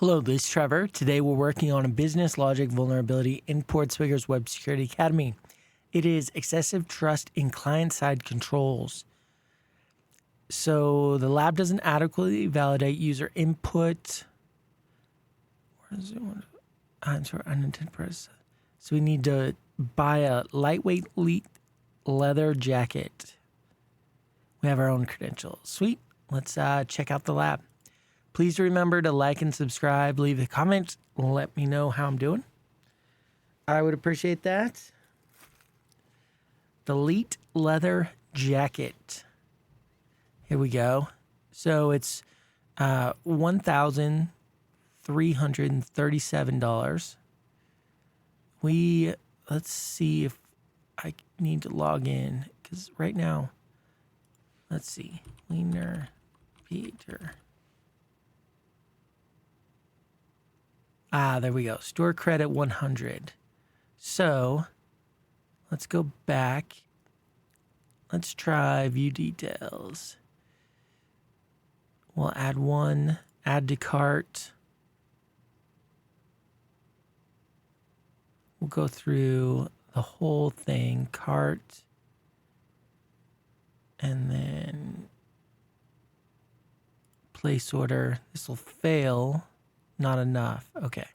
Hello, this is Trevor. Today we're working on a business logic vulnerability in PortSwigger's Web Security Academy. It is excessive trust in client-side controls. So the lab doesn't adequately validate user input. Where is it? I'm sorry, unintended process. So we need to buy a lightweight leather jacket. We have our own credentials. Sweet. Let's check out the lab. Please remember to like and subscribe, leave a comment, let me know how I'm doing. I would appreciate that. The elite leather jacket. Here we go. So it's $1,337. Let's see if I need to log in, because right now, let's see, Wiener Peter. There we go. Store credit 100. So let's go back. Let's try view details. We'll add one, add to cart. We'll go through the whole thing, cart, and then place order. This will fail. Not enough. Okay.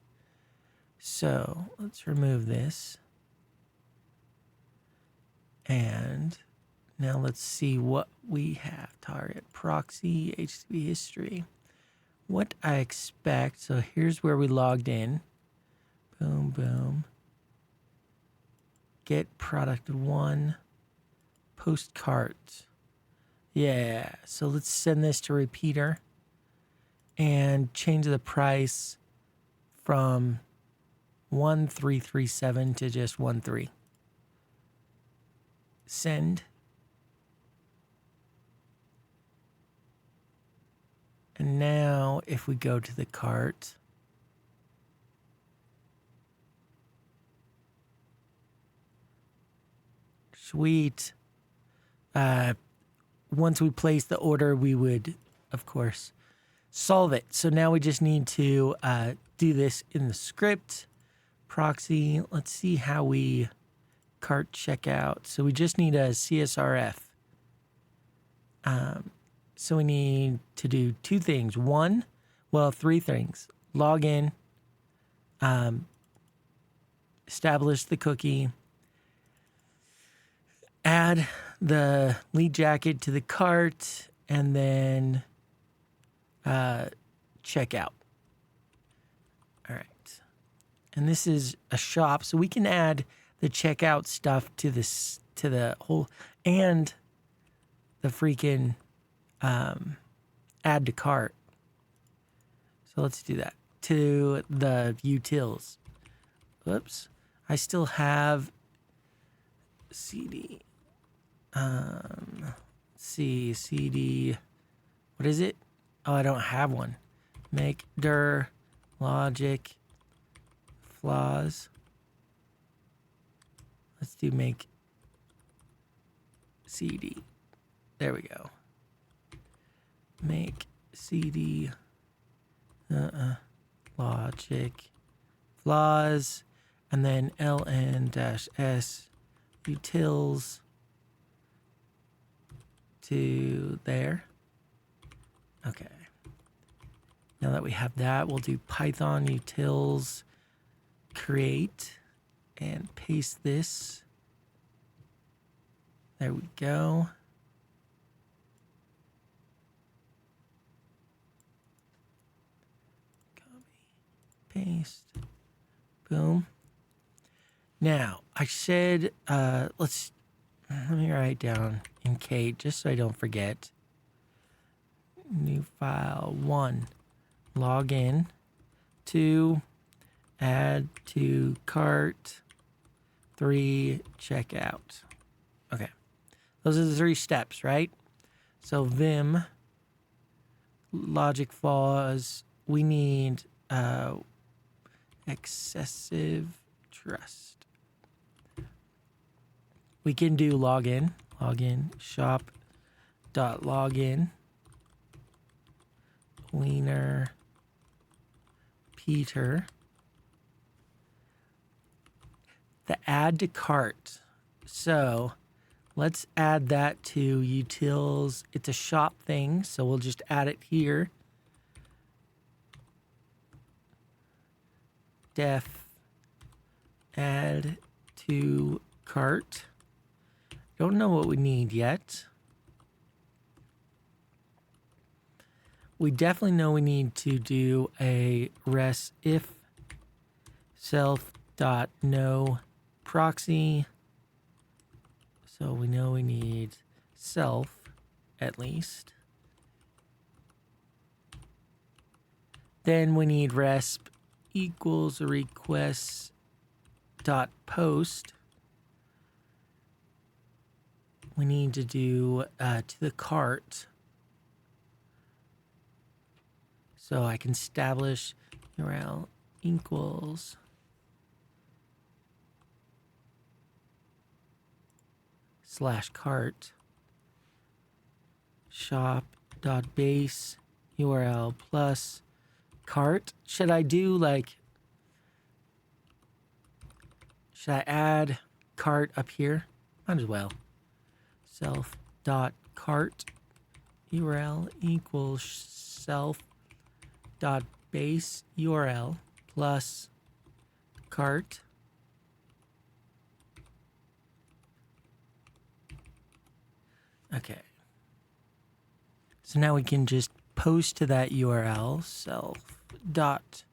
So let's remove this. And now let's see what we have. Target, proxy, HTTP history. What I expect. So here's where we logged in. Boom, boom. Get product one. Post cart. Yeah. So let's send this to repeater. And change the price from 1337 to just 13. Send. And now if we go to the cart, sweet. Once we place the order, we would, of course, solve it. So now we just need to do this in the script. Proxy, let's see how we cart checkout. So we just need a CSRF. So we need to do two things. Three things. Log in, establish the cookie, add the lead jacket to the cart, and then checkout. All right. And this is a shop, so we can add the checkout stuff to this, to the whole, and the freaking add to cart. So let's do that to the utils. Whoops. I still have CD. CD. What is it? Oh, I don't have one. Make dir logic flaws. Let's do make CD. There we go. Make CD logic flaws, and then ln-s utils to there. Okay. Now that we have that, we'll do Python utils create and paste this. There we go. Copy, paste, boom. Now, I said, let me write down in K just so I don't forget. New file, 1, log in, 2, add to cart, 3, checkout. Okay. Those are the 3 steps, right? So Vim, logic flaws, we need excessive trust. We can do login, shop.login, Wiener Peter. The add to cart. So let's add that to utils. It's a shop thing, so we'll just add it here. Def add to cart. Don't know what we need yet. We definitely know we need to do a res if self dot no proxy. So we know we need self at least. Then we need resp equals request dot post. We need to do to the cart. So I can establish URL equals /cart shop.base URL plus cart. Should I add cart up here? Might as well. Self.cart URL equals self.base URL plus cart. Okay. So now we can just post to that URL, self.cart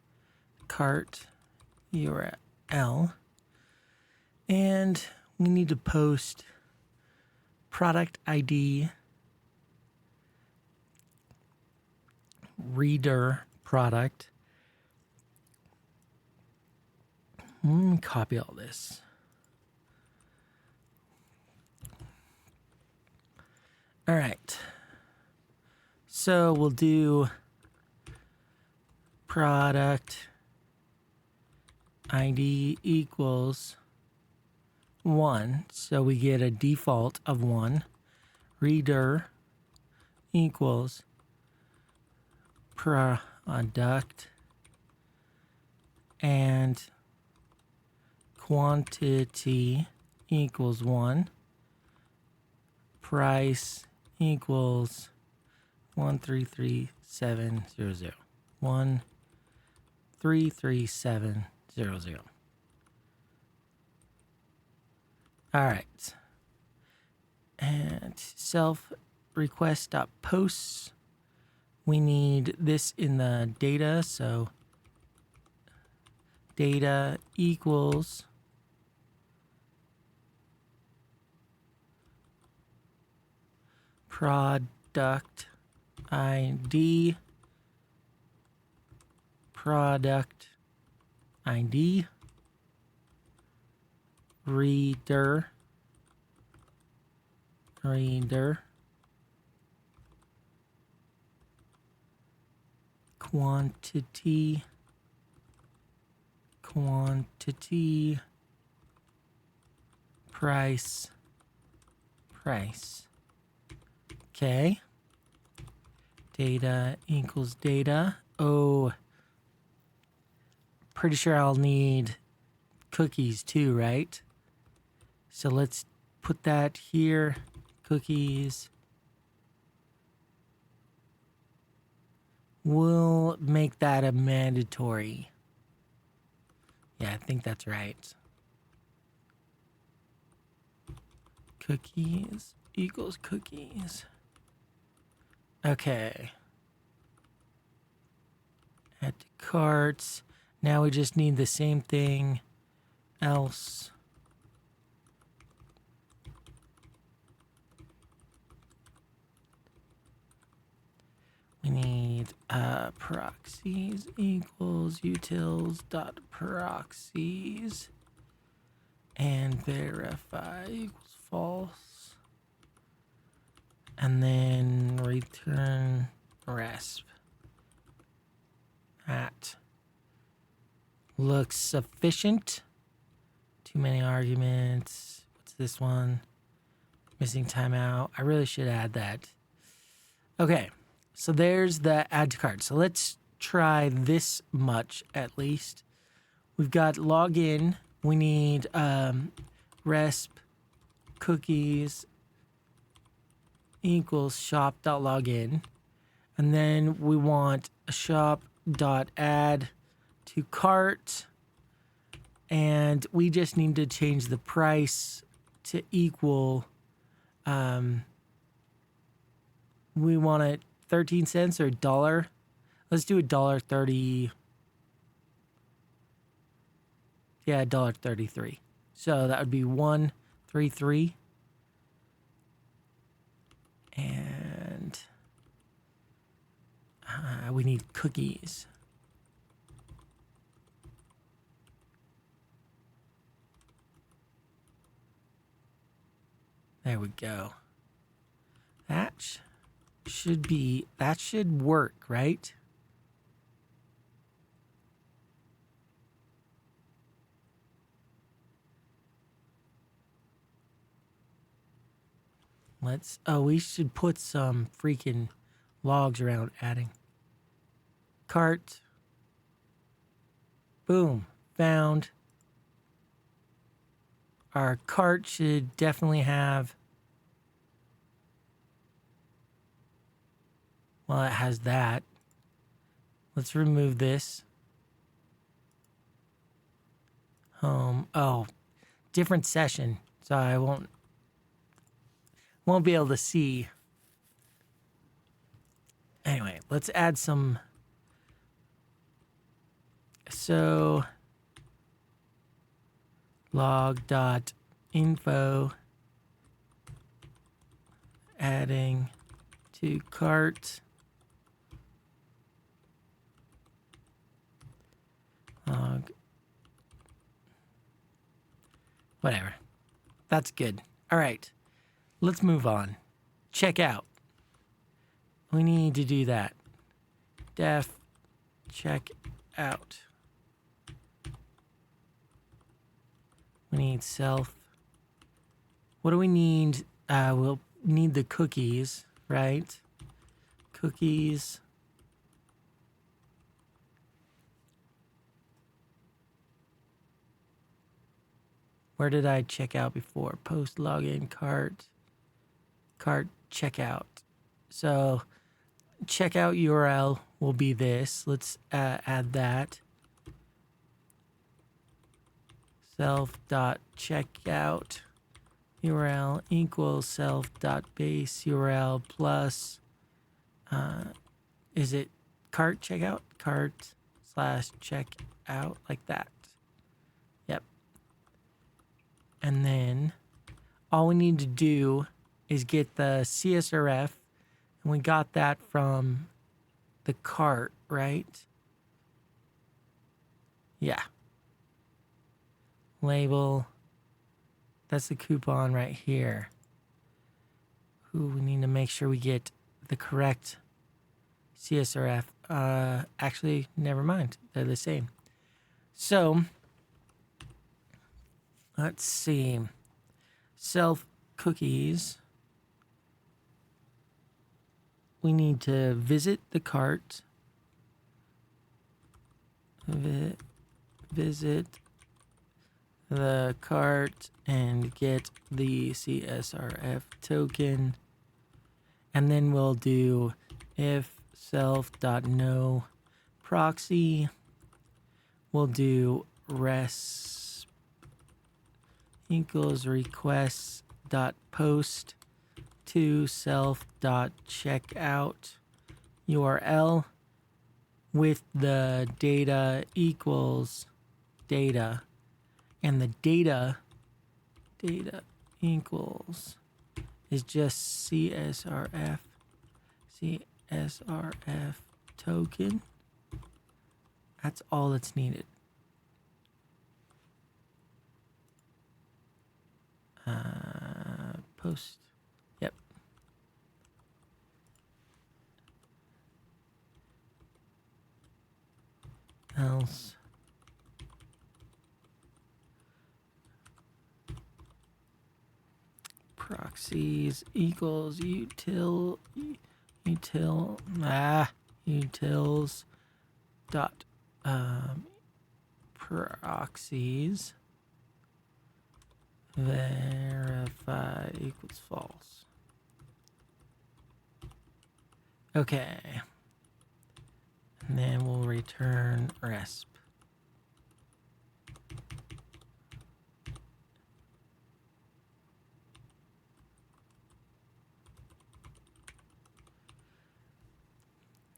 URL. And we need to post product ID reader product. Copy all this. All right. So we'll do product ID equals 1. So we get a default of 1. Reader equals product and quantity equals 1. Price equals 133700. 133700. All right. And self request.posts. We need this in the data, so data equals product ID reader quantity price. Okay. Data equals data. Oh, pretty sure I'll need cookies too, right? So let's put that here. Cookies. We'll make that a mandatory. Yeah, I think that's right. Cookies equals cookies. Okay. Add to carts. Now we just need the same thing. Else. We need proxies equals utils dot proxies and verify equals false. And then return resp. That looks sufficient. Too many arguments. What's this one? Missing timeout. I really should add that. Okay, so there's the add to cart. So let's try this much at least. We've got login. We need resp cookies equals shop.login. And then we want a shop.add to cart. And we just need to change the price to equal, we want it 13 cents or $1. Let's do $1.30. Yeah, $1.33. So that would be 133. And we need cookies. There we go. That should work, right? We should put some freaking logs around adding. Cart. Boom. Found. Our cart should definitely have, well, it has that. Let's remove this. Home. Oh, different session. So I won't be able to see. Anyway, let's add some. So log.info adding to cart. Log. Whatever. That's good. All right. Let's move on. Check out. We need to do that. Def check out. We need self. What do we need? We'll need the cookies, right? Cookies. Where did I check out before? Post login cart checkout. So checkout URL will be this. Let's add that. Self.checkout URL equals self.base URL plus, is it cart checkout? Cart/checkout, like that. Yep. And then all we need to do is get the CSRF, and we got that from the cart, right? Yeah. Label. That's the coupon right here. Ooh, we need to make sure we get the correct CSRF. Actually, never mind. They're the same. So, let's see. Self cookies. We need to visit the cart. Visit the cart and get the CSRF token. And then we'll do if self.no proxy. We'll do resp equals requests.post to self.checkout URL with the data equals data. And the data equals is just CSRF token. That's all that's needed. Post. Yep. Else. Proxies equals utils dot proxies verify equals false. Okay. And then we'll return resp.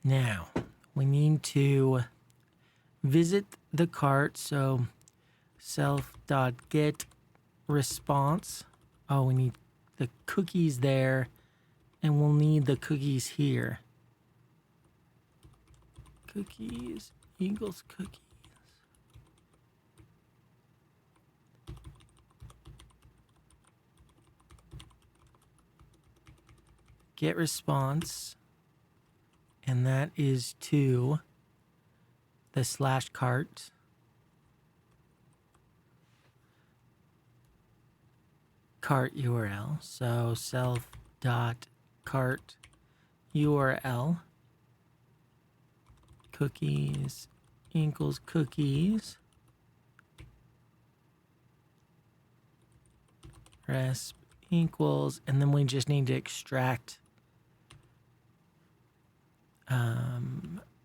Now, we need to visit the cart, so self.get response. Oh, we need the cookies there, and we'll need the cookies here. Cookies equals cookies. Get response, and that is to the slash cart. Cart URL. So self dot cart URL cookies equals cookies resp equals, and then we just need to extract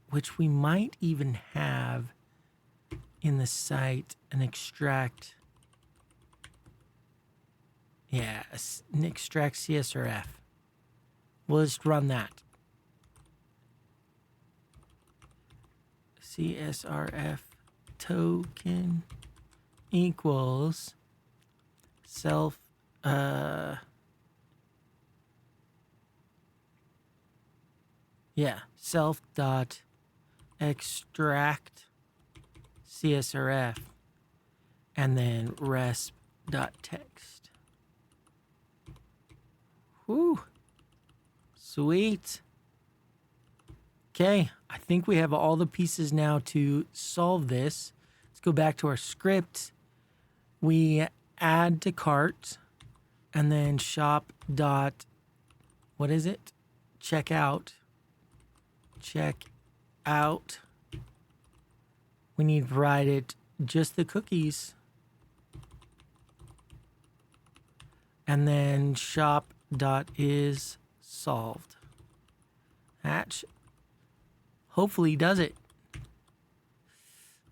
which we might even have in the site, an extract. Yeah, an extract CSRF. We'll just run that. CSRF token equals self self dot extract CSRF and then resp dot text. Whew. Sweet. Okay, I think we have all the pieces now to solve this. Let's go back to our script. We add to cart and then shop dot, what is it? Check out. Check out. We need to provide it just the cookies. And then shop dot is solved. That hopefully does it.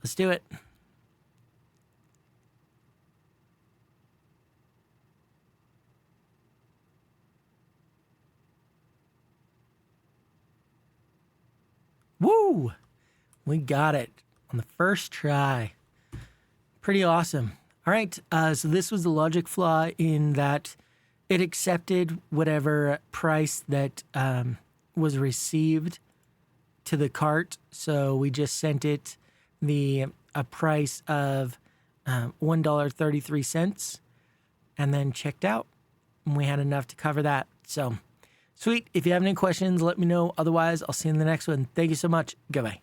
Let's do it. Woo! We got it on the first try. Pretty awesome. All right, so this was the logic flaw in that it accepted whatever price that was received to the cart. So we just sent it a price of $1.33 and then checked out. And we had enough to cover that. So sweet. If you have any questions, let me know. Otherwise, I'll see you in the next one. Thank you so much. Goodbye.